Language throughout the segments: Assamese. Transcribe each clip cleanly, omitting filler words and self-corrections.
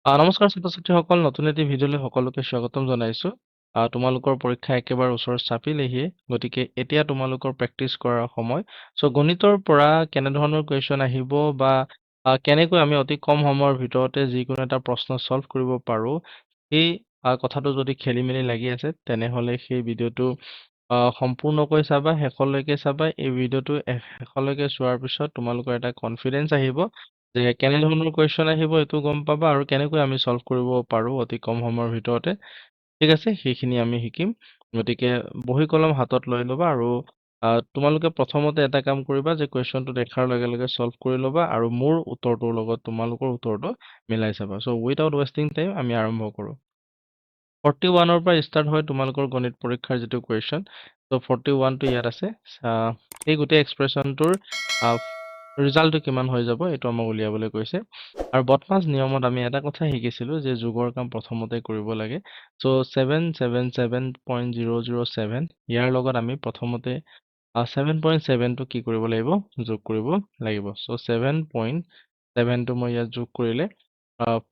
নমস্কাৰ ছাত্ৰ-ছাত্ৰীসকল, নতুন এটি ভিডিঅ'লৈ সকলোকে স্বাগতম জনাইছো। তোমালোকৰ পৰীক্ষা একেবাৰে ওচৰত চাপিলেহিয়ে, গতিকে এতিয়া তোমালোকৰ প্ৰেক্টিচ কৰাৰ সময়। চ' গণিতৰ পৰা কেনেধৰণৰ কুৱেশ্যন আহিব বা কেনেকৈ আমি অতি কম সময়ৰ ভিতৰতে যিকোনো এটা প্ৰশ্ন সলভ কৰিব পাৰোঁ, সেই কথাটো যদি খেলি-মেলি লাগি আছে, তেনেহ'লে সেই ভিডিঅ'টো সম্পূৰ্ণকৈ চাবা, শেষলৈকে চাবা। এই ভিডিঅ'টো শেষলৈকে চোৱাৰ পিছত তোমালোকৰ এটা কনফিডেন্স আহিব যে কেনেধৰণৰ কুৱেশ্যন আহিব এইটো গম পাবা আৰু কেনেকৈ আমি সলভ কৰিব পাৰোঁ অতি কম সময়ৰ ভিতৰতে। ঠিক আছে, সেইখিনি আমি শিকিম। গতিকে বহী কলম হাতত লৈ ল'বা আৰু তোমালোকে প্ৰথমতে এটা কাম কৰিবা যে কুৱেশ্যনটো দেখাৰ লগে লগে সলভ কৰি ল'বা আৰু মোৰ উত্তৰটোৰ লগত তোমালোকৰ উত্তৰটো মিলাই চাবা। চ' উইথাউট ৱেষ্টিং টাইম আমি আৰম্ভ কৰোঁ। 41ৰ পৰা ষ্টাৰ্ট হয় তোমালোকৰ গণিত পৰীক্ষাৰ যিটো কুৱেশ্যন। চ' 41টো ইয়াত আছে। এই গোটেই এক্সপ্ৰেশ্যনটোৰ ৰিজাল্টটো কিমান হৈ যাব এইটো আমাক উলিয়াবলৈ কৈছে। আৰু বদমাছ নিয়মত আমি এটা কথা শিকিছিলোঁ যে যোগৰ কাম প্ৰথমতে কৰিব লাগে। চ' 777.007 ইয়াৰ লগত আমি প্ৰথমতে 7.7টো কি কৰিব লাগিব? যোগ কৰিব লাগিব। চ' 7.7টো মই ইয়াত যোগ কৰিলে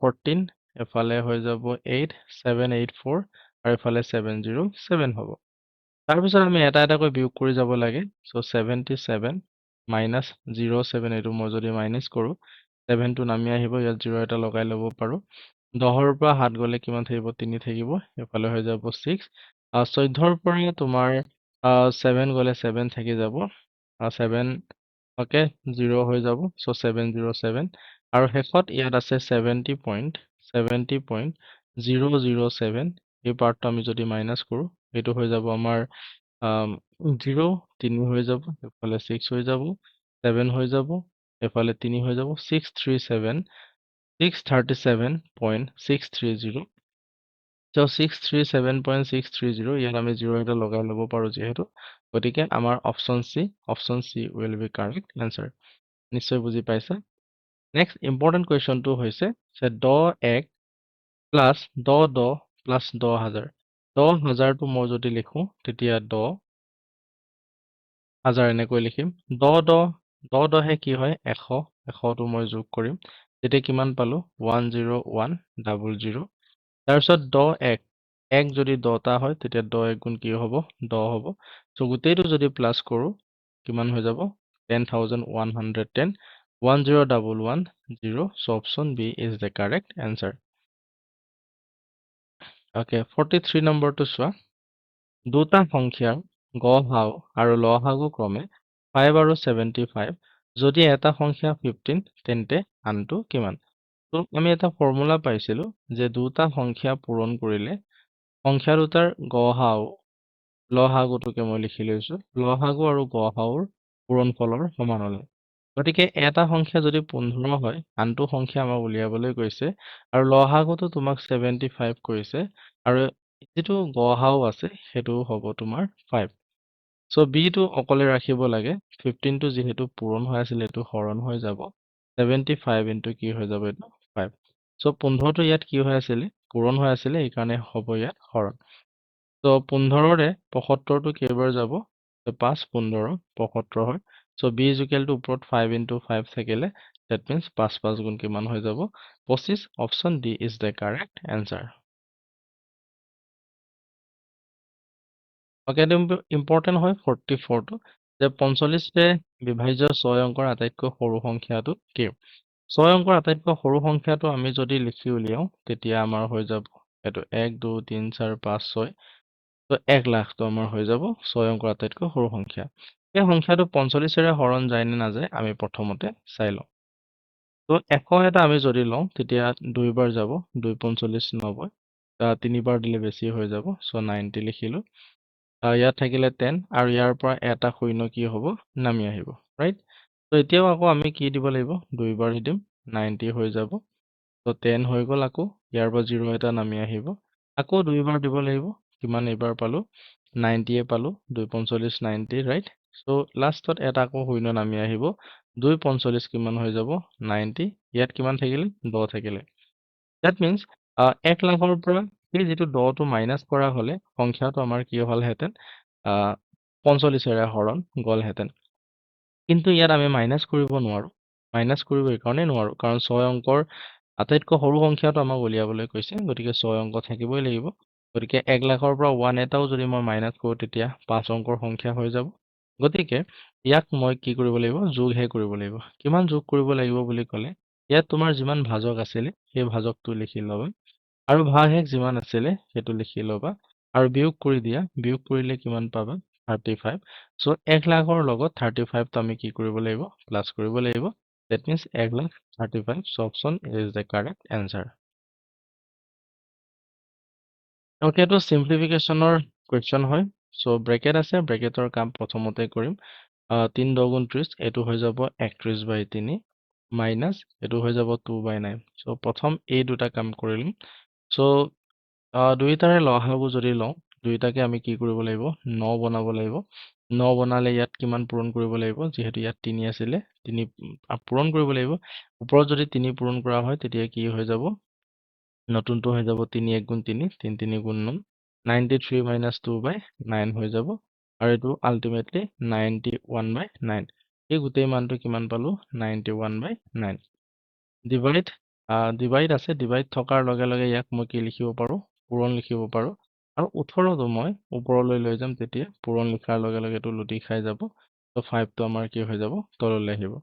14, এফালে হৈ যাব 8, 784 আৰু এফালে 707 হ'ব। তাৰপিছত আমি এটা এটাকৈ বিয়োগ কৰি যাব লাগে। চ' 77 মাইনাছ 07 এইটো মই যদি মাইনাছ কৰোঁ, 7টো নামি আহিব, ইয়াত 0 এটা লগাই ল'ব পাৰোঁ। 10ৰ পৰা 7 গ'লে কিমান থাকিব? 3 থাকিব, এফালে হৈ যাব 6। 14ৰ পৰা তোমাৰ 7 গ'লে 7 থাকি যাব, 7 অ'কে 0 হৈ যাব। চ' 707 আৰু শেষত ইয়াত আছে 70.007 এই পাৰ্টটো আমি যদি মাইনাছ কৰোঁ, এইটো হৈ যাব আমাৰ 0, 3 হৈ যাব, এফালে 6 হৈ যাব, 7 হৈ যাব, এফালে 3 হৈ যাব, 637.630। চ' 637.630 ইয়াত আমি 0 এটা লগাই ল'ব পাৰোঁ যিহেতু, গতিকে আমাৰ option C will be correct answer. নিশ্চয় বুজি পাইছা। নেক্সট ইম্পৰ্টেণ্ট কুৱেশ্যনটো হৈছে যে 10,000 প্লাছ 10,000 প্লাছ 10,000। 10,000টো মই যদি লিখোঁ, তেতিয়া 10,000 এনেকৈ লিখিম। 10,000 কি হয়? 100। 100টো মই যোগ কৰিম। তেতিয়া কিমান পালোঁ? 10100। তাৰপিছত 10,1 যদি 10টা হয়, তেতিয়া 10,1 গুণ কি হ'ব? 10 হ'ব। চ' গোটেইটো যদি প্লাছ কৰোঁ, কিমান হৈ যাব? 10,110, 10,110। So' option B is the correct answer. Okay, 43 নম্বৰটো চোৱা। দুটা সংখ্যাৰ গড় আৰু লসাগু ক্ৰমে 5 আৰু 75। যদি এটা সংখ্যা 15, তেন্তে আনটো কিমান? ত' আমি এটা ফৰ্মুলা পাইছিলোঁ যে দুটা সংখ্যা পূৰণ কৰিলে সংখ্যা দুটাৰ গড় লসাগুটোকে মই লিখি লৈছোঁ। লসাগু আৰু গড়ৰ পূৰণফলৰ সমান হ'লে। গতিকে এটা সংখ্যা যদি 15 হয়, আনটো সংখ্যা আমাক উলিয়াবলৈ কৈছে আৰু লসাগুটো তোমাক 75 কৰিছে আৰু যিটো গড় আছে সেইটো হ'ব তোমাৰ 5। চ' বিটো অকলে ৰাখিব লাগে। 15টো যিহেতু পূৰণ হৈ আছিলে এইটো হৰণ হৈ যাব। 75 ইনটু কি হৈ যাব? এইটো 5। চ' 15টো ইয়াত কি হৈ আছিলে? পূৰণ হৈ আছিলে, এইকাৰণে হ'ব ইয়াত হৰণ। চ' 15ৰে 75টো কেইবাৰ যাব? 5, 15, 75 হয়। চ' বি ইজুকেলটো ওপৰত 5 ইনটু 5 থাকিলে, ডেট মিনছ 5 গুণ কিমান হৈ যাব? 25। Option D is the correct answer. Okay, important হয় 44টো যে 45ৰে বিভাজ্য 6 অংকৰ আটাইতকৈ সৰু সংখ্যাটো কি? 6 অংকৰ আটাইতকৈ সৰু সংখ্যাটো আমি যদি লিখি উলিয়াওঁ, তেতিয়া আমাৰ হৈ যাব এইটো 1, 2, 3, 4, 5, 6। ত' 1 লাখটো আমাৰ হৈ যাব 6 অংকৰ আটাইতকৈ সৰু সংখ্যা। এই সংখ্যাটো 45ৰে হৰণ যায় নে নাযায় আমি প্ৰথমতে চাই লওঁ। ত' 100 এটা আমি যদি লওঁ, তেতিয়া 2 বাৰ যাব, 2, 45, 90। 3 বাৰ দিলে বেছি হৈ যাব, চ' 90 লিখিলোঁ। ইয়াত থাকিলে 10 আৰু ইয়াৰ পৰা এটা শূন্য কি হ'ব? নামি আহিব, ৰাইট? ত' এতিয়াও আকৌ আমি কি দিব লাগিব? 2 বাৰ দিম, 90 হৈ যাব। ত' 10 হৈ গ'ল, আকৌ ইয়াৰ পৰা 0 এটা নামি আহিব। আকৌ 2 বাৰ দিব লাগিব। কিমান এইবাৰ পালোঁ? 90 পালোঁ। 2, 45, 90, ৰাইট? চ' লাষ্টত এটা আকৌ শূন্য নামি আহিব। 2, 45 কিমান হৈ যাব? 90। ইয়াত কিমান থাকিলে? 10 থাকিলে। ডেট মিনছ 1 লাখৰ পৰা সেই যিটো 10টো মাইনাছ কৰা হ'লে সংখ্যাটো আমাৰ কি হ'লহেঁতেন? 45ৰে হৰণ গ'লহেঁতেন। কিন্তু ইয়াত আমি মাইনাছ কৰিব নোৱাৰোঁ। মাইনাছ কৰিব এইকাৰণেই নোৱাৰোঁ, কাৰণ 6 অংকৰ আটাইতকৈ সৰু সংখ্যাটো আমাক উলিয়াবলৈ কৈছে, গতিকে 6 অংক থাকিবই লাগিব। গতিকে 1 লাখৰ পৰা 1 এটাও যদি মই মাইনাছ কৰোঁ তেতিয়া 5 অংকৰ সংখ্যা হৈ যাব। গতিকে ইয়াক মই কি কৰিব লাগিব? যোগহে কৰিব লাগিব। কিমান যোগ কৰিব লাগিব বুলি ক'লে, ইয়াত তোমাৰ যিমান ভাজক আছিলে সেই ভাজকটো লিখি ল'বা আৰু ভাগশেষ যিমান আছিলে সেইটো লিখি ল'বা আৰু বিয়োগ কৰি দিয়া। বিয়োগ কৰিলে কিমান পাবা? 35। চ' 1 লাখৰ লগত 35টো আমি কি কৰিব লাগিব? প্লাছ কৰিব লাগিব। That means 1,35,000. So option is the correct answer. Okay, to simplificationৰ question হয়। So bracket আছে, bracketৰ কাম প্ৰথমতে কৰিম। 3 2 30, এইটো হৈ যাব 31/3 মাইনাছ এইটো হৈ যাব 2/9। So প্ৰথম এই দুটা কাম কৰিম। So দুইটাৰে লসাগু যদি লওঁ, দুইটাকে আমি কি কৰিব লাগিব? 9 বনাব লাগিব। 9 বনালে ইয়াত কিমান পূৰণ কৰিব লাগিব? যিহেতু ইয়াত 3 আছিলে, 3 পূৰণ কৰিব লাগিব। ওপৰত যদি 3 পূৰণ কৰা হয় তেতিয়া কি হৈ যাব? নতুনটো হৈ যাব 3 1 গুণ 3, 3 3 গুণ 9, 93 minus 2/9 হৈ যাব। আৰু এইটো আল্টিমেটলি 91/9। এই গোটেই মানটো কিমান পালো? 91/9। ডিভাইড আছে, ডিভাইড থকাৰ লগে লগে ইয়াক মই কি লিখিব পাৰোঁ? পূৰণ লিখিব পাৰোঁ। আৰু 18টো মই ওপৰলৈ লৈ যাম, তেতিয়া পূৰণ লিখাৰ লগে লগে এইটো লুটি খাই যাব। ত' 5টো আমাৰ কি হৈ যাব? তললৈ আহিব।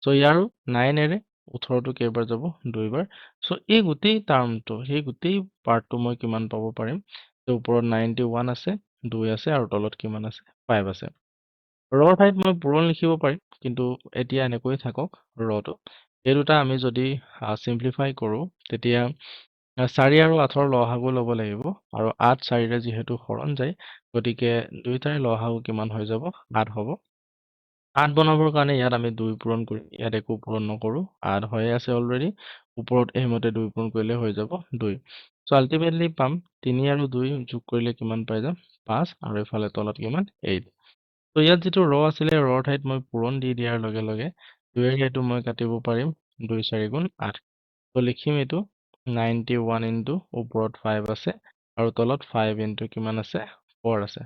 চ' ইয়াৰো 9এৰে 18টো কেইবাৰ যাব? 2বাৰ। চ' এই গোটেই টাৰ্মটো, সেই গোটেই পাৰ্টটো মই কিমান পাব পাৰিম? যে ওপৰত 91 আছে, 2 আছে আৰু তলত কিমান আছে? 5 আছে। ৰৰ ঠাইত মই পূৰণ লিখিব পাৰিম, কিন্তু এতিয়া এনেকৈ থাকক ৰটো। এই দুটা আমি যদি চিম্প্লিফাই কৰোঁ, তেতিয়া 4 আৰু 8ৰ লসাগু ল'ব লাগিব। আৰু 8 4ৰে যিহেতু হৰণ যায়, গতিকে দুইটাৰে লসাগু কিমান হৈ যাব? 8 হ'ব। 8 বনাবৰ কাৰণে ইয়াত আমি 2 পূৰণ কৰিম। ইয়াত একো পূৰণ নকৰোঁ, 8 হৈয়ে আছে অলৰেডি। ওপৰত এইমতে 2 পূৰণ কৰিলে হৈ যাব 2। চ' আল্টিমেটলি পাম 3 আৰু 2 যোগ কৰিলে কিমান পাই যাম? 5 আৰু এইফালে তলত কিমান? 8। ত' ইয়াত যিটো ৰ আছিলে, ৰৰ ঠাইত মই পূৰণ দি দিয়াৰ লগে লগে 2ৰে এইটো মই কাটিব পাৰিম। 2 4 গুণ 8। ত' লিখিম এইটো 91 ইনটু ওপৰত 5 আছে আৰু তলত 5 ইনটু কিমান আছে? 4 আছে।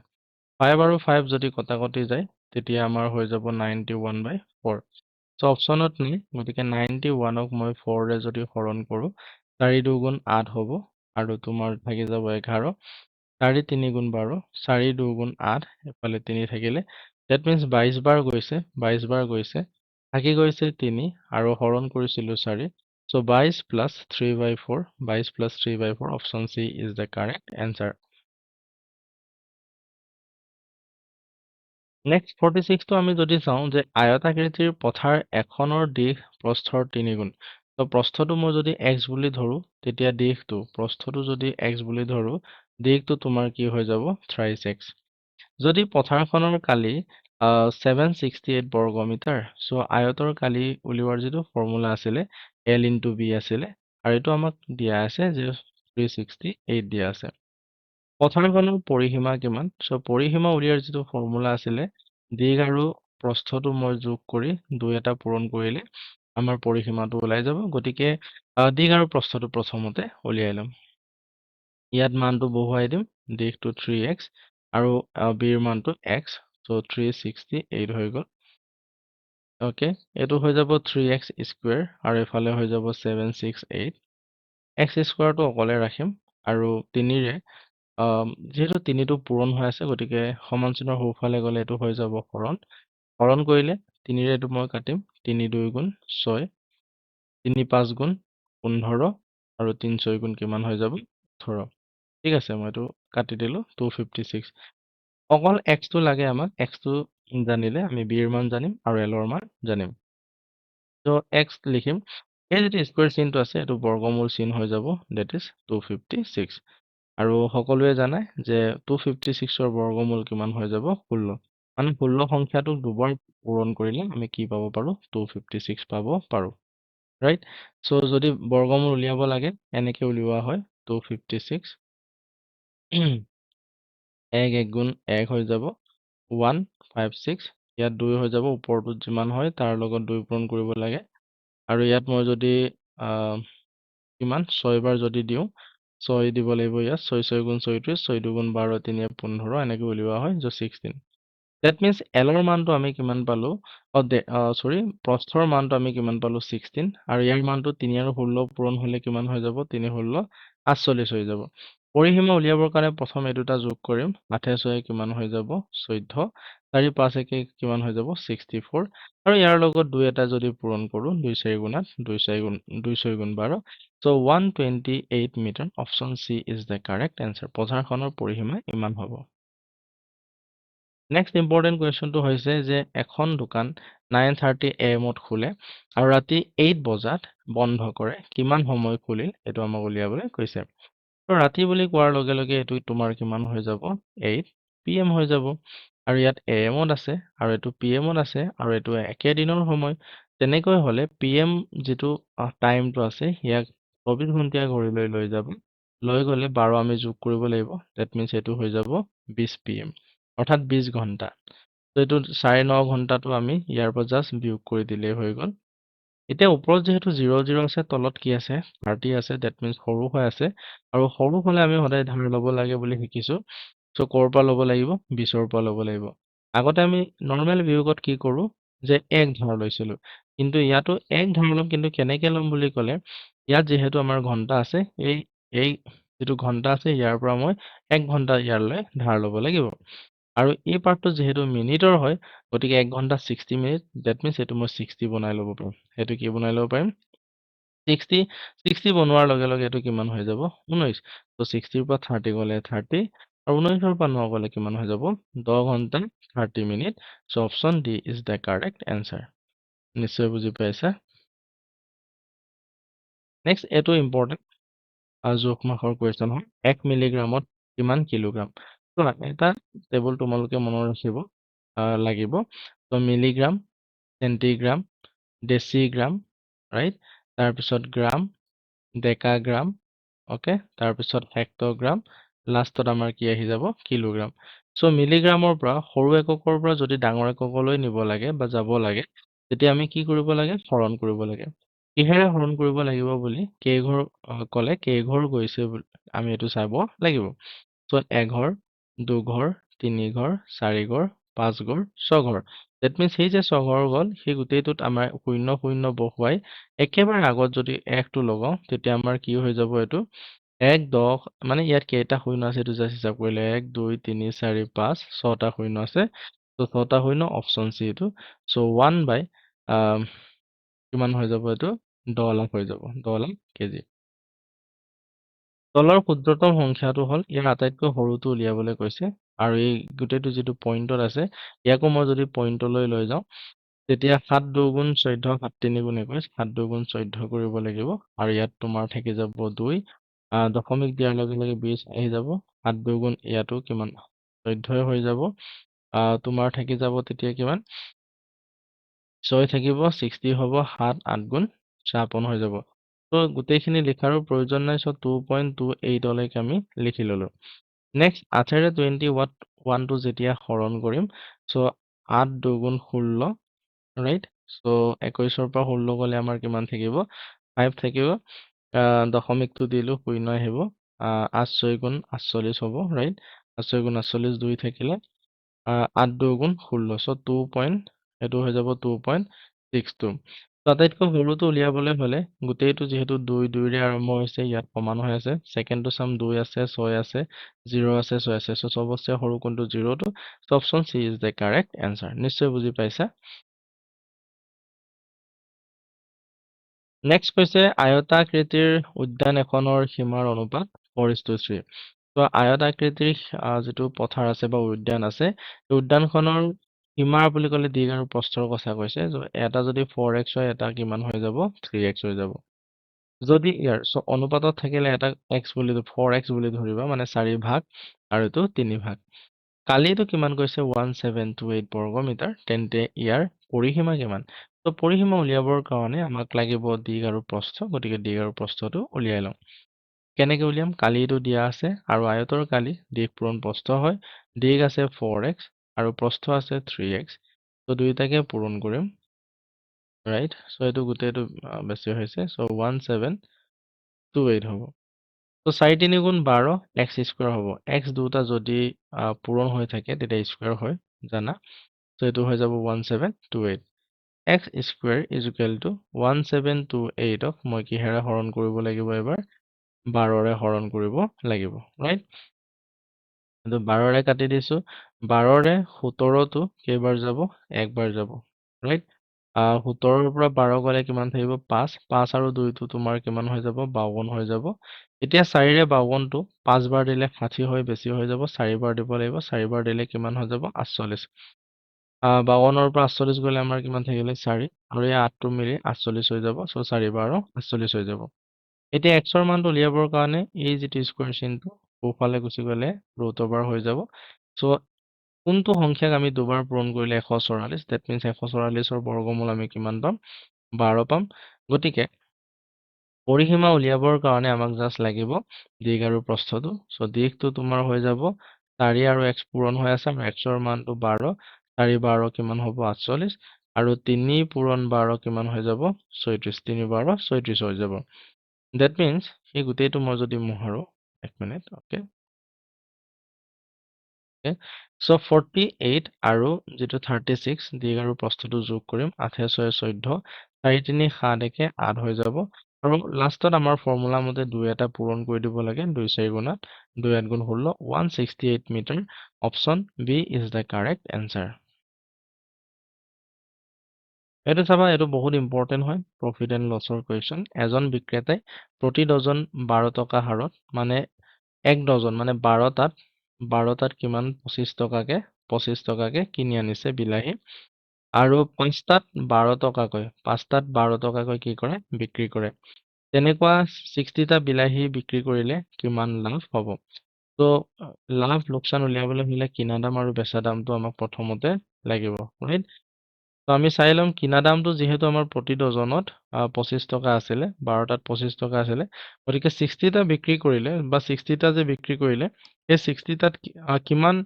5 আৰু 5 যদি কটাকটি যায়, তেতিয়া আমাৰ হৈ যাব 91/4। চ' অপশ্যনত নাই, গতিকে 91ক মই 4ৰে যদি হৰণ কৰোঁ, 4 2 গুণ 8 হ'ব আৰু তোমাৰ থাকি যাব 11। 4 3 গুণ 12, 4 2 গুণ 8, এফালে 3 থাকিলে। ডেট মিনছ 22 বাৰ গৈছে, 22 বাৰ গৈছে। থাকি গৈছে 3 আৰু হৰণ কৰিছিলোঁ 4। So' 22 plus 3/4, 22 plus 3/4, option C is the correct answer. Next 46টো আমি যদি চাওঁ যে আয়তাকৃতিৰ পথাৰ এখনৰ দিশ প্ৰস্থৰ 3 গুণ। ত' প্ৰস্থটো মই যদি x বুলি ধৰোঁ, তেতিয়া দিশটো, প্ৰস্থটো যদি x বুলি ধৰোঁ, দিশটো তোমাৰ কি হৈ যাব? thrice x। যদি পথাৰখনৰ কালি 768 বৰ্গমিটাৰ, চ' আয়তৰ কালি উলিওৱাৰ যিটো ফৰ্মুলা আছিলে, L ইনটু B আছিলে, আৰু এইটো আমাক দিয়া আছে যে 368 দিয়া আছে। পথাৰখনৰ পৰিসীমা কিমান? চ' পৰিসীমা উলিওৱাৰ যিটো ফৰ্মুলা আছিলে, দিশ আৰু প্ৰস্থটো মই যোগ কৰি 2 এটা পূৰণ কৰিলে আমাৰ পৰিসীমাটো ওলাই যাব। গতিকে দিশ আৰু প্ৰস্থটো প্ৰথমতে উলিয়াই ল'ম। ইয়াত মানটো বহুৱাই দিম, দিশটো 3x আৰু বিৰ মানটো x, চ' 368 হৈ গ'ল। অ'কে, এইটো হৈ যাব 3x স্কুৱেৰ আৰু এইফালে হৈ যাব 768। x স্কুৱাৰটো অকলে ৰাখিম আৰু 3ৰে যিহেতু 3টো পূৰণ হৈ আছে, গতিকে সমান চিনৰ সোঁফালে গ'লে এইটো হৈ যাব হৰণ। হৰণ কৰিলে 3ৰে এইটো মই কাটিম, 3 2 গুণ 6, 3 5 গুণ 15 আৰু 3 6 গুণ কিমান হৈ যাব? 18। ঠিক আছে, মই এইটো কাটি দিলোঁ, 256। অকল এক্সটো লাগে আমাক। এক্সটো জানিলে আমি বিৰ মান জানিম আৰু এলৰ মান জানিম। চ' এক্স লিখিম। এই যিটো স্কুৱেৰ চিনটো আছে, এইটো বৰ্গমূল চিন হৈ যাব, ডেট ইজ 256। আৰু সকলোৱে জানে যে 256ৰ বৰ্গমূল কিমান হৈ যাব? 16। মানে 16 সংখ্যাটোক দুবাৰ পূৰণ কৰিলে আমি কি পাব পাৰোঁ? 256 পাব পাৰোঁ। ৰাইট? চ' যদি বৰ্গমূল উলিয়াব লাগে, এনেকে উলিওৱা হয় 256। 1 1 গুণ 1 হৈ যাব 156। ইয়াত 2 হৈ যাব, ওপৰটোত যিমান হয় তাৰ লগত 2 পূৰণ কৰিব লাগে। আৰু ইয়াত মই যদি কিমান 6 বাৰ যদি দিওঁ, 6 দিব লাগিব ইয়াত, 6 6 গুণ 34, 6 2 গুণ 12, 3 15, এনেকৈ উলিওৱা হয়, 16। That means L ৰ মানটো আমি কিমান পালো? সৰি, প্ৰস্থৰ মানটো আমি কিমান পালো? 16, আৰু ইয়াৰ মানটো 3 আৰু 16 পূৰণ হলে কিমান হৈ যাব? 3 16 48 হৈ যাব। পৰিসীমা উলিয়াবৰ কাৰণে প্ৰথম এই দুটা যোগ কৰিম। 8 6 কিমান হৈ যাব? 14, 4 5 1 কিমান হৈ যাব? 64, আৰু ইয়াৰ লগত 2 এটা যদি পূৰণ কৰো, 2 4 গুণাত 2 4 গুণ 2 6 গুণ 12, so 128 metre. Option C is the correct answer. পথাৰখনৰ পৰিসীমা ইমান হ'ব। নেক্সট ইম্পৰ্টেণ্ট কুৱেশ্যনটো হৈছে যে এখন দোকান 9:30 AM খোলে আৰু ৰাতি 8 বজাত বন্ধ কৰে। কিমান সময় খুলিল এইটো আমাক উলিয়াবলৈ কৈছে। তো ৰাতি বুলি কোৱাৰ লগে লগে এইটো তোমাৰ কিমান হৈ যাব? 8 PM হৈ যাব। আৰু ইয়াত AM আছে আৰু এইটো PM আছে আৰু এইটো একে দিনৰ সময়। তেনেকৈ হ'লে PM যিটো টাইমটো আছে ইয়াক 24 ঘণ্টীয়া ঘড়ীলৈ লৈ যাব। লৈ গ'লে 12 আমি যোগ কৰিব লাগিব। ডেট মিনছ এইটো হৈ যাব 20 PM, অৰ্থাৎ 20 ঘণ্টা। তো এইটো 9.5 ঘণ্টাটো আমি ইয়াৰ পৰা জাষ্ট বিয়োগ কৰি দিলেই হৈ গ'ল। এতিয়া ওপৰত যিহেতু 0 0 আছে, তলত কি আছে? 30 আছে। ডেট মিনছ সৰু হৈ আছে, আৰু সৰু হ'লে আমি সদায় ধাৰ ল'ব লাগে বুলি শিকিছো। চ' ক'ৰ পৰা ল'ব লাগিব? 20ৰ পৰা ল'ব লাগিব। আগতে আমি নৰ্মেল বিয়োগত কি কৰোঁ যে 1 ধাৰ লৈছিলোঁ, কিন্তু ইয়াতো 1 ধাৰ ল'ম, কিন্তু কেনেকে ল'ম বুলি ক'লে ইয়াত যিহেতু আমাৰ ঘণ্টা আছে, এই যিটো ঘণ্টা আছে ইয়াৰ পৰা মই 1 ঘণ্টা ইয়ালৈ ধাৰ ল'ব লাগিব। আৰু এই পাৰ্টটো যিহেতু মিনিটৰ হয়, গতিকে 1 ঘণ্টা 60 মিনিট। ডেট মিনছ এইটো মই 60 বনাই ল'ব পাৰিম। সেইটো কি বনাই ল'ব পাৰিম? 60 বনোৱাৰ লগে লগে এইটো কিমান হৈ যাব? 19। তো 60ৰ পৰা 30 গ'লে 30, আৰু 19ৰ পৰা 9 গ'লে কিমান হৈ যাব? 10 ঘণ্টা 30 minute. So' option D is the correct answer. নিশ্চয় বুজি পাইছা। নেক্সট এইটো ইম্পৰ্টেণ্ট জোখ মাখৰ কুৱেশ্যন হয়। 1 মিলিগ্ৰামত কিমান কিলোগ্ৰাম? চোৱা, এটা টেবুল তোমালোকে মনত ৰাখিব লাগিব। তো মিলিগ্ৰাম, চেণ্টিগ্ৰাম, ডেচিগ্ৰাম, ৰাইট? তাৰপিছত গ্ৰাম, ডেকাগ্ৰাম, অ'কে? তাৰপিছত হেক্টগ্ৰাম, লাষ্টত আমাৰ কি আহি যাব? কিলোগ্ৰাম। চ' মিলিগ্ৰামৰ পৰা সৰু এককৰ পৰা যদি ডাঙৰ এককলৈ নিব লাগে বা যাব লাগে, তেতিয়া আমি কি কৰিব লাগে? হৰণ কৰিব লাগে। কিহেৰে হৰণ কৰিব লাগিব বুলি কেইঘৰ ক'লে কেইঘৰ গৈছে বুলি আমি এইটো চাব লাগিব। চ' 1 ঘৰ, 2 ঘৰ, 3 ঘৰ, 4 ঘৰ, 5 ঘৰ, 6 ঘৰ। ডেট মিনছ সেই যে 6 ঘৰ গ'ল, সেই গোটেইটোত আমাৰ 0 0 বহুৱাই একেবাৰে আগত যদি 1টো লগাওঁ, তেতিয়া আমাৰ কি হৈ যাব? এইটো 1 10, মানে ইয়াত কেইটা শূন্য আছে এইটো জাষ্ট হিচাপ কৰিলে 1 2 3 4 5 6টা শূন্য আছে। ত' 6টা শূন্য, অপশ্যন চি এইটো। চ' 1 কিমান হৈ যাব? এইটো 10 লাখ হৈ যাব, 10 লাখ কেজি। তলৰ ক্ষুদ্ৰতম সংখ্যাটো হ'ল ইয়াৰ আটাইতকৈ সৰুটো উলিয়াবলৈ কৈছে, আৰু এই গোটেইটো যিটো পইণ্টত আছে ইয়াকো মই যদি পইণ্টলৈ লৈ যাওঁ, তেতিয়া 7 2 গুণ 14, 7 3 গুণ 21, 7 2 গুণ 14 কৰিব লাগিব, আৰু ইয়াত তোমাৰ থাকি যাব 2। দশমিক দিয়াৰ লগে লগে 20 আহি যাব। 7 2 গুণ ইয়াতো কিমান? 14 হৈ যাব। তোমাৰ থাকি যাব তেতিয়া কিমান? 6 থাকিব, 60 হ'ব, 7 8 গুণ 56 হৈ যাব। তো গোটেইখিনি লিখাৰো প্ৰয়োজন নাই। চ' 2.28 লৈকে আমি লিখি ল'লো। নেক্সট 8ৰে 21টো যেতিয়া হৰণ কৰিম, চ' 8 2 গুণ 16, ৰাইট? চ' 21ৰ পৰা 16 গ'লে আমাৰ কিমান থাকিব? 5 থাকিব। দশমিকটো দিলোঁ, 0 আহিব। 8 6 গুণ 48 হ'ব, ৰাইট? 8 6 গুণ 48, 2 থাকিলে 8 2 গুণ 16, চ' 2. এইটো হৈ যাব 2.62। আটাইতকৈ সৰুটো উলিয়াবলৈ হ'লে গোটেইটো যিহেতু 2 2ৰে আৰম্ভ হৈছে, ইয়াত সমান হৈ আছে। ছেকেণ্ডটো চাম 2 আছে, 6 আছে, 0 আছে, 6 আছে। চ' চবতছে সৰু কোনটো? 0টো। So' option C is the correct answer. নিশ্চয় বুজি পাইছা। নেক্সট কৈছে আয়তাকৃতিৰ উদ্যান এখনৰ সীমাৰ অনুপাত 4:3। ত' আয়তাকৃতিৰ যিটো পথাৰ আছে বা উদ্যান আছে, এই উদ্যানখনৰ সীমাৰ বুলি ক'লে দিশ আৰু প্ৰস্থৰ কথা কৈছে। এটা যদি 4x হয়, এটা কিমান হৈ যাব? 3x হৈ যাব। যদি ইয়াৰ অনুপাতত থাকিলে এটা x বুলি 4x বুলি ধৰিবা, মানে 4 ভাগ, আৰু এইটো 3 ভাগ। কালিটো কিমান কৈছে? 1728 বৰ্গ মিটাৰ। তেন্তে ইয়াৰ পৰিসীমা কিমান? ত' পৰিসীমা উলিয়াবৰ কাৰণে আমাক লাগিব দিশ আৰু প্ৰস্থ। গতিকে দিশ আৰু প্ৰস্থটো উলিয়াই লওঁ। কেনেকে উলিয়াম? কালিটো দিয়া আছে, আৰু আয়তৰ কালি দিশ পূৰণ প্ৰস্থ হয়। দিশ আছে 4x আৰু প্ৰস্থ আছে 3x। ত' দুয়োটাকে পূৰণ কৰিম, ৰাইট? চ' এইটো গোটেইটো বেছি হৈছে। চ' 1728 হ'ব। ত' 4 3 গুণ 12, x স্কুৱাৰ হ'ব। x দুটা যদি পূৰণ হৈ থাকে তেতিয়া স্কুৱাৰ হয়। জানা তো এইটো হৈ যাব 1728 x square is equal to 1728 ক মই কিহেৰে হৰণ কৰিব লাগিব এবাৰ 12ৰে হৰণ কৰিব লাগিব ৰাইট কিন্তু 12ৰে কাটি দিছো 12ৰে 17টো কেইবাৰ যাব একবাৰ যাব ৰাইট 17ৰ পৰা 12 গলে কিমান থাকিব 5 5 আৰু 2টো তোমাৰ কিমান হৈ যাব 52 হৈ যাব এতিয়া 4ৰে 52টো 5 বাৰ দিলে 60 হৈ বেছি হৈ যাব 4 বাৰ দিব লাগিব 4 বাৰ দিলে কিমান হৈ যাব 48 52ৰ পৰা 48 গলে আমাৰ কিমান থাকিলে 4 আৰু এই 8টো মিলি 48 হৈ যাব সো 4 বাৰ 48 হৈ যাব এতিয়া x ৰ মানটো উলিয়াবৰ কাৰণে এই যিটো স্কয়াৰ চিনটো সোঁফালে গুচি গলে ৰুট ওভাৰ হৈ যাব সো কোনটো সংখ্যাক আমি দুবাৰ পূৰণ কৰিলে 144 দ্যাট মিন্স 144ৰ বৰ্গমূল আমি কিমান পাম 12 পাম গতিকে পৰিসীমা উলিয়াবৰ কাৰণে আমাক জাস্ট লাগিব দিশ আৰু প্ৰস্থটো সো দিশটো তোমাৰ হৈ যাব 4 আৰু x পূৰণ হৈ আছে আৰু x ৰ মানটো 12 4 12 কিমান হ'ব 48 আৰু 3 পূৰণ 12 কিমান হৈ যাব 36 3 12 36 হৈ যাব দ্যাট মিন্স এই গোটেইটো মই যদি মোহাৰো এক মিনিট ওকে So 48 আৰু যেটো 36 দিগ আৰু প্ৰস্থটো যোগ কৰিম 8 6 14 4 3 7 1 8 হৈ যাব আৰু লাষ্টত আমাৰ ফৰ্মুলা মতে 2 এটা পূৰণ কৰি দিব লাগে 2 4 গুণত 2 8 গুণ 16 168 metre option B is the correct answer এটো চাবা এটো বহুত ইম্পৰ্টেন্ট হয় প্ৰফিট এণ্ড লছৰ কোৱেশ্চন এজন বিক্ৰেতাই প্ৰতি ডজন 12 টকা হাৰত মানে এক ডজন মানে 12টাত কিমান 25 টকাকে কিনি আনিছে বিলাহী আৰু 5টাত 12 টকাকৈ 12 টকাকৈ কি কৰে বিক্ৰী কৰে তেনেকুৱা 60টা বিলাহী বিক্ৰী কৰিলে কিমান লাভ হ'ব তো লাভ লোকসান উলিয়াবলৈ হলে কিনা দাম আৰু বেচা দামটো আমাক প্ৰথমতে লাগিব ৰাইট তো আমি চাই লম কিনা দামটো যেহেতু আমাৰ প্ৰতি ডজনত 25 টকা আছিলে 12টাত 25 টকা আছিলে গতিকে 60টা বিক্ৰী কৰিলে বা 60টা যে বিক্ৰী কৰিলে এই 60টাত কিমান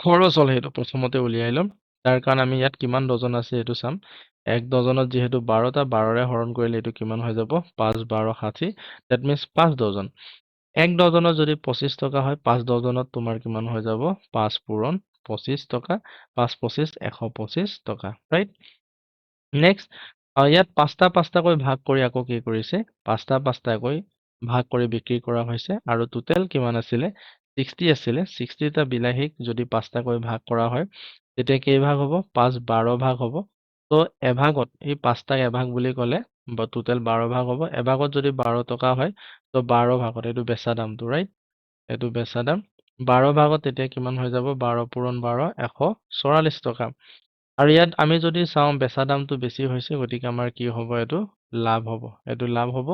খৰচ হ'ল সেইটো প্ৰথমতে উলিয়াই লম তাৰ কাৰণ আমি ইয়াত কিমান ডজন আছে এইটো চাম এক ডজনত যেহেতু 12টা 12ৰে হৰণ কৰিলে এইটো কিমান হৈ যাব 5 12 60 দ্যাট মিন্স 5 ডজন এক ডজনত যদি 25 টকা হয় 5 ডজনত তোমাৰ কিমান হৈ যাব 5 পূৰণ 25 টকা 5 25 125 টকা ৰাইট নেক্সট ইয়াত পাঁচটাকৈ ভাগ কৰি আকৌ কি কৰিছে পাঁচটাকৈ ভাগ কৰি বিক্ৰী কৰা হৈছে আৰু টোটেল কিমান আছিলে 60 আছিলে 60টা বিলাহীক যদি পাঁচটাকৈ ভাগ কৰা হয় তেতিয়া কেই ভাগ হ'ব 5 12 ভাগ হ'ব তো এভাগত এই পাঁচটাক এভাগ বুলি ক'লে বা টোটেল 12 ভাগ হ'ব এভাগত যদি 12 টকা হয় তো 12 ভাগত এইটো বেচা দামটো ৰাইট এইটো বেচা দাম 12 ভাগত তেতিয়া কিমান হৈ যাব 12 পূৰণ 12 144 টকা আৰু ইয়াত আমি যদি চাওঁ বেচা দামটো বেছি হৈছে গতিকে আমাৰ কি হ'ব এইটো লাভ হ'ব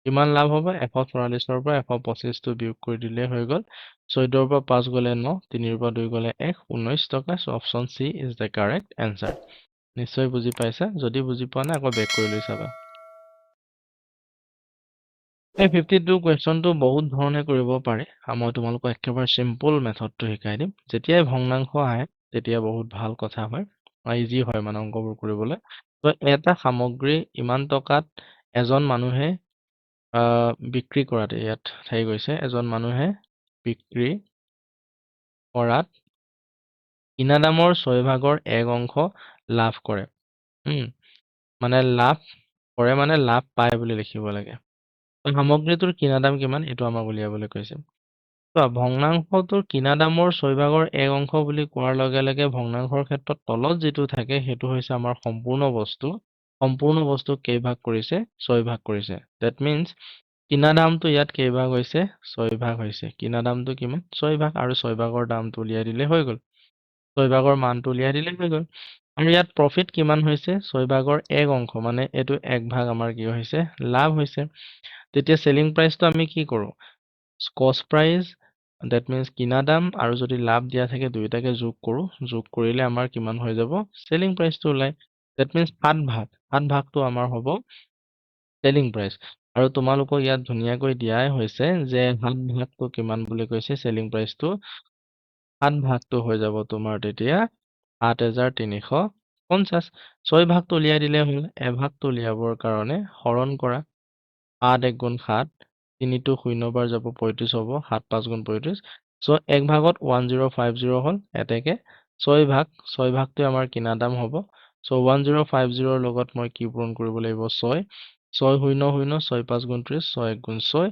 কিমান লাভ হ'ব 144ৰ পৰা 125 টো বিয়োগ কৰি দিলে হৈ গ'ল 14ৰ পৰা 5 গলে 9 3ৰ পৰা 2 গলে 1 19 টকা so option C is the correct answer নিশ্চয় বুজি পাইছা যদি বুজি পোৱা নাই আকৌ বেক কৰি লৈ চাবা এই 52 কুৱেশ্যনটো বহুত ধৰণে কৰিব পাৰে মই তোমালোকক একেবাৰে সিম্পল মেথডটো শিকাই দিম যেতিয়াই ভগ্নাংশ আহে তেতিয়া বহুত ভাল কথা হয় ইজি হয় মানে অংকবোৰ কৰিবলৈ তো এটা সামগ্ৰী ইমান টকাত এজন মানুহে বিক্ৰী কৰাত ইয়াত থাকি গৈছে এজন মানুহে বিক্ৰী কৰাত কিনা দামৰ 6 ভাগৰ 1 অংশ লাভ কৰে মানে লাভ কৰে মানে লাভ পায় বুলি লিখিব লাগে সামগ্ৰীটোৰ কিনা দাম কিমান এইটো আমাক উলিয়াবলৈ কৈছে ভগ্নাংশটোৰ কিনা দামৰ 6 ভাগৰ 1 অংশ বুলি কোৱাৰ লগে লগে ভগ্নাংশৰ ক্ষেত্ৰত তলত যিটো থাকে সেইটো হৈছে আমাৰ সম্পূৰ্ণ বস্তু কেইভাগ কৰিছে 6 ভাগ কৰিছে দ্যাট মিন্স কিনা দামটো ইয়াত কেইভাগ হৈছে 6 ভাগ হৈছে কিনা দামটো কিমান 6 ভাগ আৰু 6 ভাগৰ দামটো উলিয়াই দিলে হৈ গ'ল 6 ভাগৰ মানটো উলিয়াই দিলে হৈ গ'ল আৰু ইয়াত প্ৰফিট কিমান হৈছে 6 ভাগৰ 1 অংশ মানে এইটো 1 ভাগ আমাৰ কি হৈছে লাভ হৈছে তেতিয়া সেলিং প্ৰাইসটো আমি কি কৰো কস্ট প্ৰাইস দ্যাট মিন্স কিনা দাম আৰু যদি লাভ দিয়া থাকে দুইটাকে যোগ কৰো যোগ কৰিলে আমাৰ কিমান হৈ যাব সেলিং প্ৰাইসটো ওলাই দ্যাট মিন্স 7 ভাগটো আমাৰ হ'ব সেলিং প্ৰাইস আৰু তোমালোকক ইয়াত ধুনীয়াকৈ দিয়াই হৈছে যে 7 ভাগটো কিমান বুলি কৈছে সেলিং প্ৰাইসটো 7 ভাগটো হৈ যাব তোমাৰ তেতিয়া 7350 6 ভাগটো উলিয়াই দিলে হল এভাগটো উলিয়াবৰ কাৰণে হৰণ কৰা 8 1 গুণ 7 3 টো 0 বাৰ যাব 35 হ'ব 7 5 গুণ 35 সো এক ভাগত 1050 হল এতেকে 6 ভাগটো আমাৰ কিনা দাম হ'ব। So 1050 ৰ লগত মই কি পূৰণ কৰিব লাগিব 6 6 শূন্য শূন্য 6 5 গুণ 30 6 1 গুণ 6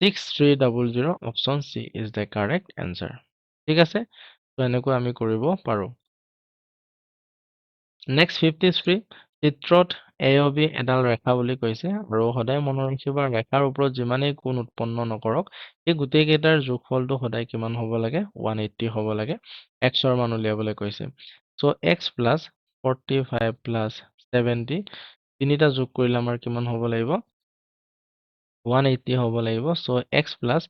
6300 option C is the correct answer. ঠিক আছে, তো এনেকৈ আমি কৰিব পাৰো। নেক্সট 53 চিত্ৰত এ অ বি এডাল ৰেখা বুলি কৈছে আৰু সদায় মনত ৰাখিবা ৰেখাৰ ওপৰত যিমানেই কোণ উৎপন্ন নকৰক এই গোটেই কেইটাৰ যোগফলটো সদায় কিমান হ'ব লাগে 180 হ'ব লাগে। এক্সৰ মান উলিয়াবলৈ কৈছে। সো এক্স প্লাছ 45 প্লাছ 70 তিনিটা যোগ কৰিলে আমাৰ কিমান হ'ব লাগিব 180 হ'ব লাগিব। সো এক্স প্লাছ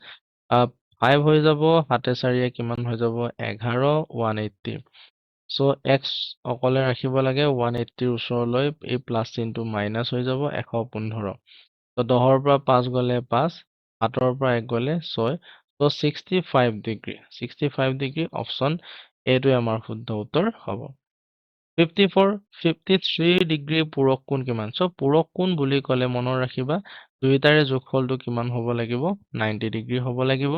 5 হৈ যাব 7 4 কিমান হৈ যাব 11 180। সো এক্স অকলে ৰাখিব লাগে 180 ওচৰলৈ এই প্লাছ চিনটো মাইনাছ হৈ যাব 115। তো 10ৰ পৰা 5 গ'লে 5 7ৰ পৰা 1 গ'লে 6 তো 65 ডিগ্ৰী 65 ডিগ্ৰী অপশ্যন এইটোৱে আমাৰ শুদ্ধ উত্তৰ হ'ব। 54 53 ডিগ্ৰী পূৰক কোণ কিমান? সো পূৰক কোণ বুলি ক'লে মনত ৰাখিবা দুইটাৰে যোগফলটো কিমান হ'ব লাগিব 90 ডিগ্ৰী হ'ব লাগিব।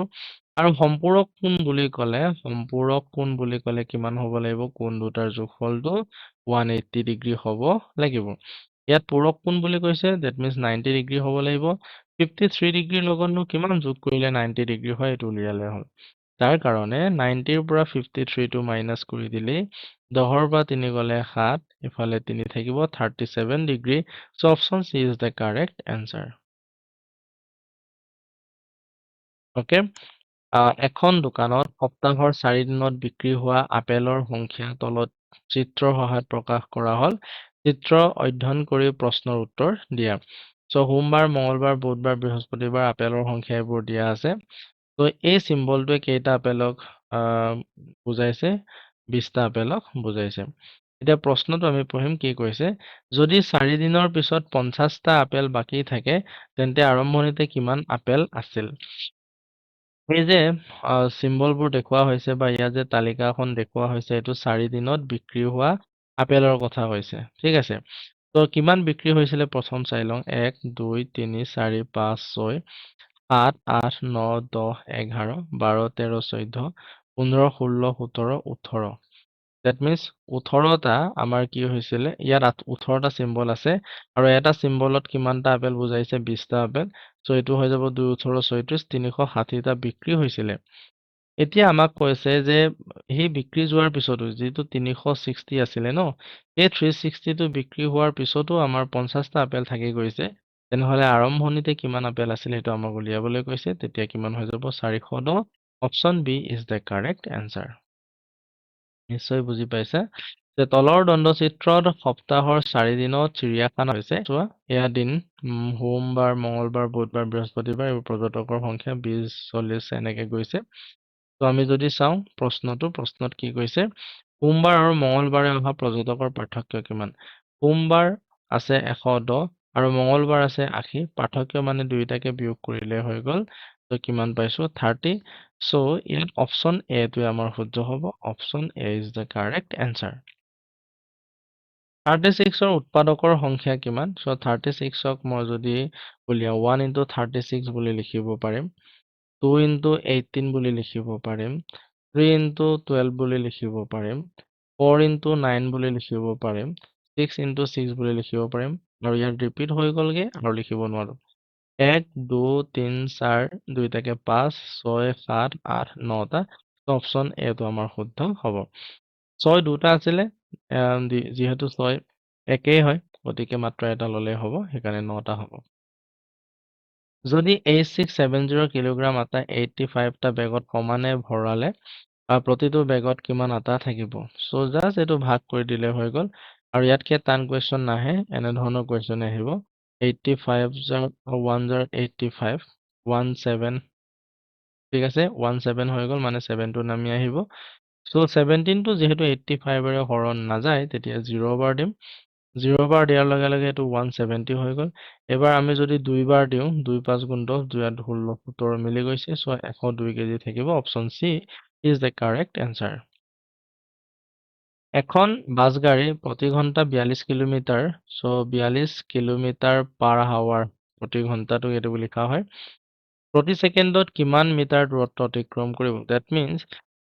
আৰু সম্পূৰক কোণ বুলি ক'লে কিমান হ'ব লাগিব কোণ দুটাৰ যোগফলটো 180 ডিগ্ৰী হ'ব লাগিব। ইয়াত পূৰক কোণ বুলি কৈছে দ্যাট মিন্স 90 ডিগ্ৰী হ'ব লাগিব। 53 ডিগ্ৰীৰ লগতনো কিমান যোগ কৰিলে 90 ডিগ্ৰী হয় এইটো উলিয়ালে হ'ল। তাৰ কাৰণে 90ৰ পৰা 53টো মাইনাছ কৰি দিলেই 10ৰ পৰা 3 গ'লে 7 ইফালে 3 থাকিব 37 degree. So option C is the correct answer. Okay, এখন দোকানত সপ্তাহৰ 4 দিনত বিক্ৰী হোৱা আপেলৰ সংখ্যা তলত চিত্ৰৰ সহায়ত প্ৰকাশ কৰা হ'ল। চিত্ৰ অধ্যয়ন কৰি প্ৰশ্নৰ উত্তৰ দিয়া। সো সোমবাৰ মঙ্গলবাৰ বুধবাৰ বৃহস্পতিবাৰ আপেলৰ সংখ্যা এইবোৰ দিয়া আছে। তো এই চিম্বলটোৱে কেইটা আপেলক বুজাইছে 20টা আপেলক বুজাইছে। এতিয়া প্ৰশ্নটো আমি পঢ়িম কি কৈছে যদি 4 দিনৰ পিছত 50টা আপেল বাকী থাকে তেন্তে আৰম্ভণিতে কিমান আপেল আছিল? এই যে চিম্বলবোৰ দেখুওৱা হৈছে বা ইয়াত যে তালিকাখন দেখুওৱা হৈছে এইটো 4 দিনত বিক্ৰী হোৱা আপেলৰ কথা হৈছে। ঠিক আছে, তো কিমান বিক্ৰী হৈছিলে প্ৰথম চাই লওঁ 1 2 3 4 5 6 7 8 9 10 11 12 13 14 15 16 17 18 দ্যাট মিন্স 18টা আমাৰ কি হৈছিলে ইয়াত 18টা চিম্বল আছে আৰু এটা চিম্বলত কিমানটা আপেল বুজাইছে 20টা আপেল। সো এইটো হৈ যাব 2 18 36 360টা বিক্ৰী হৈছিলে। এতিয়া আমাক কৈছে যে সেই বিক্ৰী যোৱাৰ পিছতো যেটো 360 আছিলে ন এই 360টো বিক্ৰী হোৱাৰ পিছতো আমাৰ 50টা আপেল থাকি গৈছে তেনেহলে আৰম্ভণিতে কিমান আপেল আছিল সেইটো আমাক উলিয়াবলৈ কৈছে তেতিয়া কিমান হৈ যাব 410। Option B is the correct answer. নিশ্চয় বুজি পাইছা যে তলৰ দণ্ডচিত্ৰত সপ্তাহৰ 4 দিনত চিৰিয়াখানা হৈছে চোৱা এয়া দিন সোমবাৰ মঙ্গলবাৰ বুধবাৰ বৃহস্পতিবাৰ এই পৰ্যটকৰ সংখ্যা 20 40 এনেকে গৈছে। তো আমি যদি চাওঁ প্ৰশ্নত কি কৈছে সোমবাৰ আৰু মঙ্গলবাৰে অহা পৰ্যটকৰ পাৰ্থক্য কিমান? সোমবাৰ আছে 110 আৰু মঙ্গলবাৰ আছে 80 পাৰ্থক্য মানে দুইটাকে বিয়োগ কৰিলে হৈ গ'ল তো কিমান পাইছো 30। সো ইয়াত অপশ্যন এ টোৱে আমাৰ শুদ্ধ হ'ব। Option A is the correct answer. 36ৰ উৎপাদকৰ সংখ্যা কিমান? সো 36ক মই যদি উলিয়াও 1 into 36 বুলি লিখিব পাৰিম 2 into 18 বুলি লিখিব পাৰিম 3 into 12 বুলি লিখিব পাৰিম 4 into 9 বুলি লিখিব পাৰিম 6 into 6 বুলি লিখিব পাৰিম আৰু ইয়াত ৰিপিট হৈ গ'লগে আৰু লিখিব নোৱাৰো 1 2 3 4 দুইটাকে 5 6 7 8 9টা। অপশ্যন এ টো আমাৰ শুদ্ধ হ'ব। 6 দুটা আছিলে যিহেতু 6 একেই হয় গতিকে মাত্ৰ এটা ললে হ'ব সেইকাৰণে 9টা হ'ব। যদি 8670 কিলোগ্ৰাম আটা 85টা বেগত সমানে ভৰালে প্ৰতিটো বেগত কিমান আটা থাকিব? সো জাস্ট এইটো ভাগ কৰি দিলে হৈ গ'ল আৰু ইয়াতকে টান কুৱেশ্যন নাহে এনে ধৰণৰ কুৱেশ্যন আহিব 85 1 85 17 ঠিক আছে 17 হৈ গ'ল মানে 7 টো নামি আহিব। সো 17 টো যেহেতু 85ৰে হৰণ নাযায় তেতিয়া 0 বাৰ দিম 0 বাৰ দিয়াৰ লগে লগে এইটো 170 হৈ গ'ল। এবাৰ আমি যদি 2 বাৰ দিওঁ 2 5 গুণ 10 2 8 16 17 মিলি গৈছে সো 102 কেজি থাকিব। Option C is the correct answer. এখন বাছ গাড়ী প্ৰতি ঘন্টা 42 kilometre so 42 kilometre per hour প্ৰতি ঘন্টাটো এইটো লিখা হয় প্ৰতি সেকেন্ডত কিমান মিটাৰ দূৰত্ব অতিক্ৰম কৰিব? দ্যাট মিন্স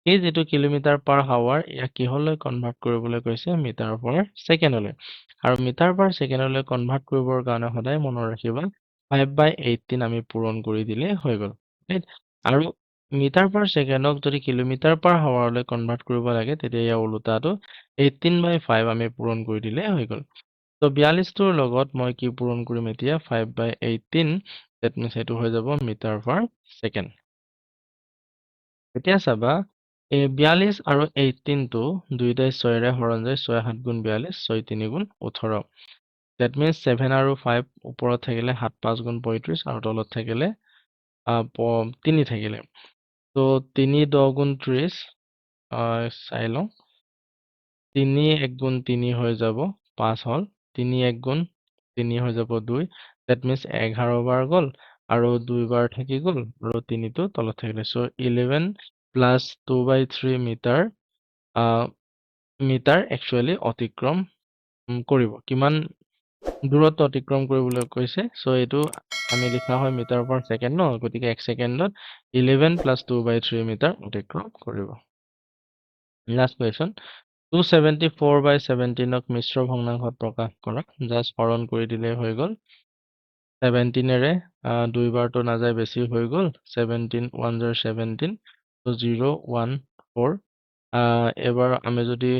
এই যিটো কিলোমিটাৰ পাৰ আৱাৰ ইয়াক কিহলৈ কনভাৰ্ট কৰিবলৈ কৈছে মিটাৰ পাৰ ছেকেণ্ডলৈ আৰু মিটাৰ পাৰ ছেকেণ্ডলৈ কনভাৰ্ট কৰিবৰ কাৰণে সদায় মনত ৰাখিবা 5/18 আমি পূৰণ কৰি দিলে হৈ গ'ল right? আৰু মিটাৰ পাৰ ছেকেণ্ডক যদি কিলোমিটাৰ পাৰ আৱাৰলৈ কনভাৰ্ট কৰিব লাগে তেতিয়া ইয়াৰ ওলোটাটো 18/5 আমি পূৰণ কৰি দিলে হৈ গ'ল তো 42টোৰ লগত মই কি পূৰণ কৰিম এতিয়া 5/18 that means সেইটো হৈ যাব মিটাৰ পাৰ ছেকেণ্ড এতিয়া চাবা এই 42 আৰু 18 টো দুইটাই 6 ৰে হৰণ যায় 6 7 গুণ 42 6 3 গুণ 18 that means 7 আৰু 5 ওপৰত থাকিলে 7 5 গুণ 35 আৰু তলত থাকিলে 3 থাকিলে তো 3 10 গুণ 30 চাই লওঁ 3 1 গুণ 3 হৈ যাব 5 হ'ল 3 1 গুণ 3 হৈ যাব 2 that means 11 বাৰ গ'ল আৰু 2 বাৰ থাকি গ'ল আৰু 3 টো তলত থাকিলে so 11 plus 2/3 মিটাৰ একচুৱেলি অতিক্ৰম কৰিব কিমান দূৰত্ব অতিক্ৰম কৰিবলৈ কৈছে so এইটো আমি লিখা হয় মিটাৰ পাৰ ছেকেণ্ড ন গতিকে 1 ছেকেণ্ডত 11 plus 2/3 মিটাৰ অতিক্ৰম কৰিব লাষ্ট কুৱেশ্যন 274/17 ক মিশ্ৰ ভগ্নাংশত প্ৰকাশ কৰা জাষ্ট হৰণ কৰি দিলে হৈ গ'ল 17 ৰে 2 বাৰটো নাযায় বেছি হৈ গ'ল 17 1 0 17 so 0 1 4 এবাৰ আমি যদি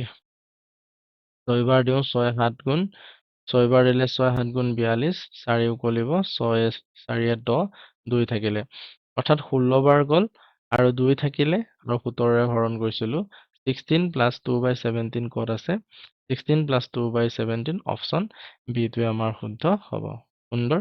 6 বাৰ দিওঁ 6 7 গুণ 6 বাৰ দিলে 6 7 গুণ 42 4 উকলিব 6 4 10 2 থাকিলে অৰ্থাৎ 16 বাৰ গ'ল আৰু 2 থাকিলে আৰু 17 ৰে হৰণ কৰিছিলো 16 plus 2/17 ক'ত আছে 16 plus 2/17 অপশ্যন বি টোৱে আমাৰ শুদ্ধ হ'ব সুন্দৰ